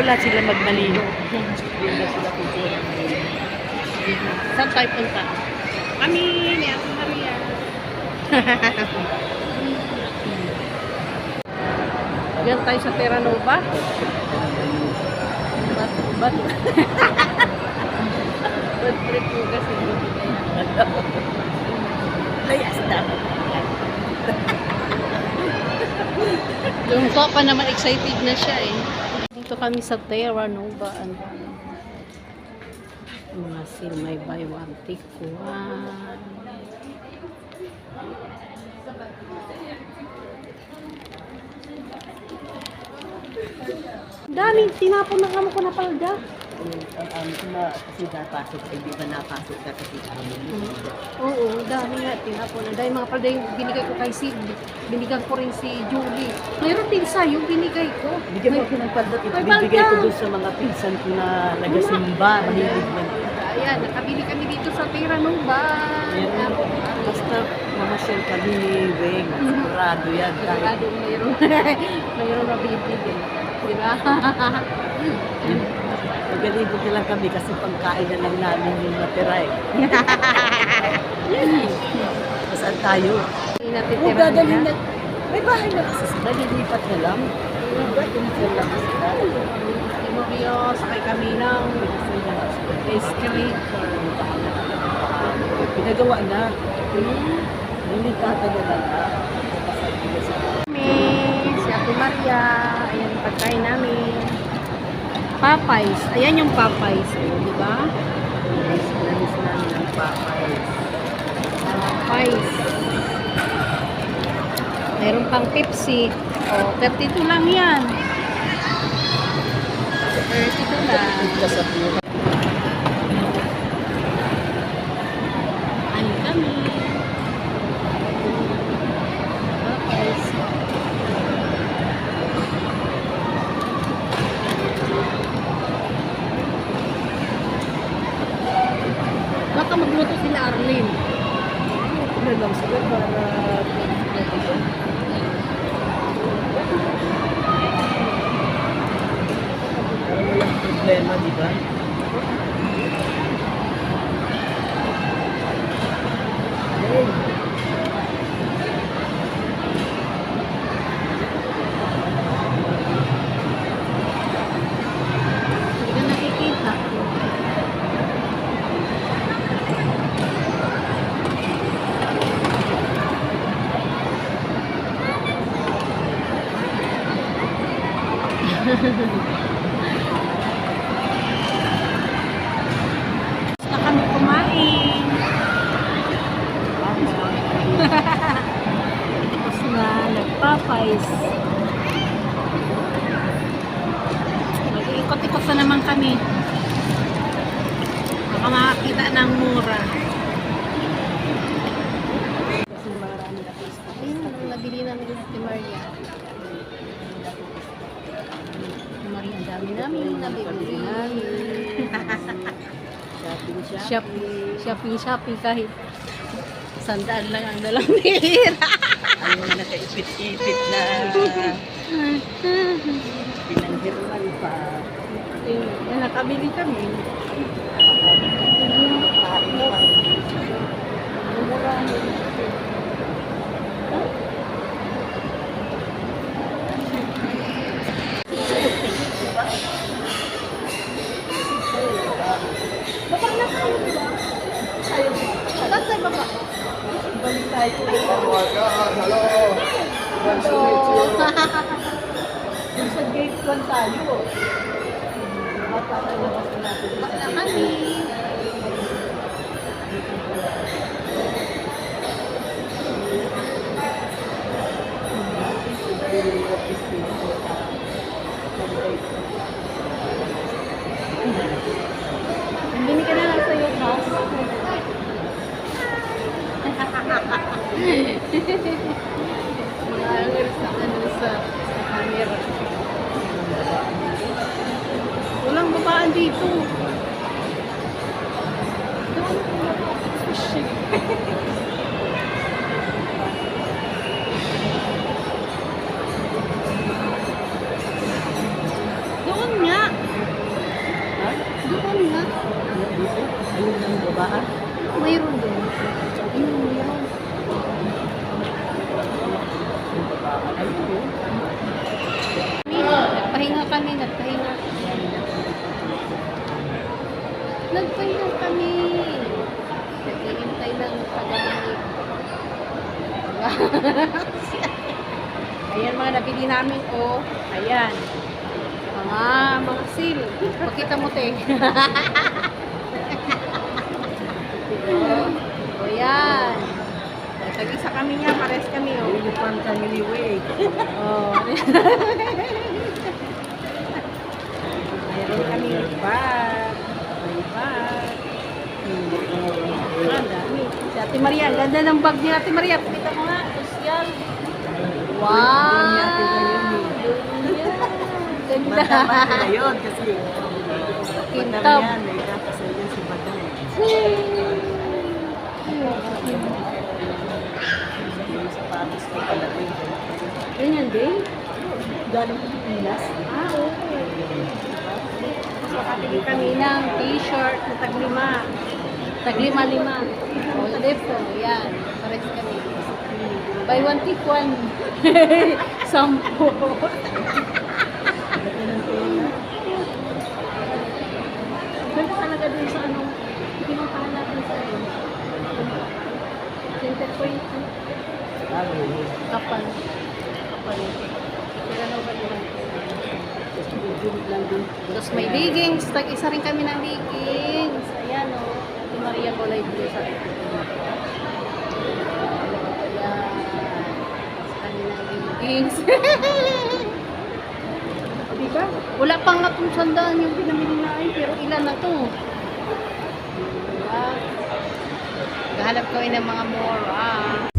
wala sila magmalino. Saan tayo punta? Kami, ni Ate Maria. Diyan tayo sa Terra Nova. Bad trip po kasi. Layas na. Yung papa naman excited na siya eh. Dito kami sa Terra Nova. Mga silmay by one take one. Daming tinapon na kamo ko na palda. Kasi napasok, hindi ba napasok ka kasi Oo, dami nga tinapon na. Dahil mga palda yung binigay ko kay Sid. Binigyan ko rin si Julie. Mayroon din sa'yo, binigay ko. bigyan mo ako ng palda. Bibigay ko doon sa mga pinsan ko na nagasimba. Ayan, nakabili kami dito sa Terra Nova. Basta mamasyal kami ni Weng. Sigurado yan. Sigurado mayroon. Mayroon na bibigyan. Diba? Magalibot na lang kami kasi pangkain na lang namin yung natira eh. Saan tayo? Hindi natin Kung tira gagaling nila. na, may bahay na kasi sila, lilipat na lang. Lilipat lang sila. Timorio, sakay kami ng escalator. Pinagawa na. Lilipatan na lang. Si Ate Maria. Ayan yung pagkain namin. Popeyes. Ayan yung Popeyes. Di ba? Namis namin ang Popeyes. Popeyes. Meron pang Pepsi. O, 32 lang yan. 32 lang. Ito sa buhay. Ano kami? Popeyes. Baka magluto sila Arlene. Ano lang sila para walang problema, di ba? Hindi ka nakikita. Basta kami kumain. Tapos na nagpapais. Mag-iikot-ikot na naman kami. Baka makakita ng mura. Kasi marami na Facebook. Ayun, nabili namin yung Ate Maria. Ate Maria, ang dami namin nabibili. Shopping kahit 100 lang ang dalang nira. Ano na nakaipit-ipit na pinanghirman pa. Ayun, nakabili kami. Baba na tayo, diba? Tayo. Saan tayo baba? Balik tayo. Hello. Yung sa gate 1 tayo. Mapatalabas na natin. Baba na kami. Bini ka na lang sa iyo, boss. Mga sa camera. Walang babaan dito. Doon nga. Mayroon doon. Mayroon. Nagpahinga kami. Nagpahinga kami. Naghihintay ng pagkakamit. Ayan mga nabili namin, oh. Ayan. Mga seal. Pakita mo, te. O yan. Tag-isa kami niya, pares kami, oh. Uniform kami ni Wade. Oh. Meron kami bag. May bag. Ang dami. Si Ate Maria, ang ganda ng bag ni Ate Maria. Pakita mo nga, social. Wow! Ganda. Madama na yun kasi Kintab. madama yan. May kapasal yan si Madam. Yung sapatos ko talaga yun. Ganyan din? Galing ko Pinas. Ah, oo. So, katili kami ng t-shirt na taglima. Taglima-lima. O, lefto. Yan. Pares kami. Buy one, take one. Sampo. Ganda talaga dun sa ano. Pinuntahan natin sa ano. Center point. Kapal. Kapal. Pero ano ba yun? Tapos may leggings. Tag-isa rin kami ng leggings. Ayan o. Ate Maria Colay Blue sa akin. Ayan. Sa kanilang leggings. Diba? Wala pa nga kung sandaan yung pinamili namin. Pero ilan na to? Diba? Gahanap kami ng mga more.